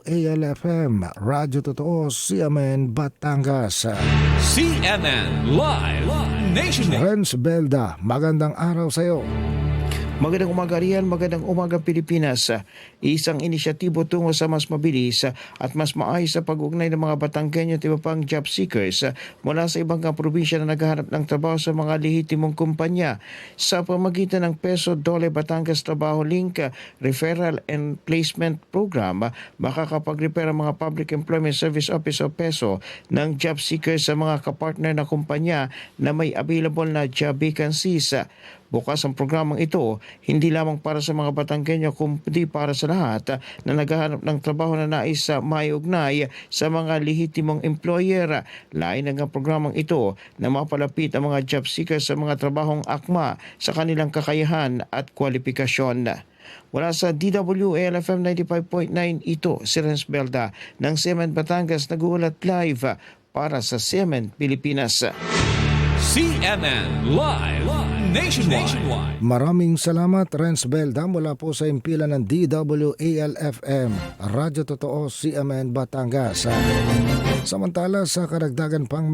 DWALFM, Radyo Totoo, CMN Batangas. CNN Live Nationwide. Renz Belda, magandang araw sa iyo. Magandang umaga riyan, magandang umaga Pilipinas. Isang inisyatibo tungo sa mas mabilis at mas maayos sa pag-ugnay ng mga Batanggenyo at iba pang job seekers mula sa ibang probinsya na naghahanap ng trabaho sa mga lehitimong kumpanya sa pamagitan ng Peso Dole Batangas Trabaho Link Referral and Placement Program. Makakapag-refer ang mga Public Employment Service Office o PESO ng job seekers sa mga kapartner na kumpanya na may available na job vacancies. Bukas ang programang ito, hindi lamang para sa mga Batanggenyo kundi para sa lahat na naghahanap ng trabaho na nais maiugnay sa mga lehitimong employer. Lain ng programang ito na mapalapit ang mga job seekers sa mga trabahong akma sa kanilang kakayahan at kwalifikasyon. Wala sa DWALFM 95.9, ito si Renz Belda ng CMN Batangas, nag-uulat live para sa CMN Pilipinas. CNN Live Nationwide. Maraming salamat, Renz Belda, mula po sa impilan ng DWALFM, Radyo Totoo, CMN Batangas. Samantala sa karagdagan pang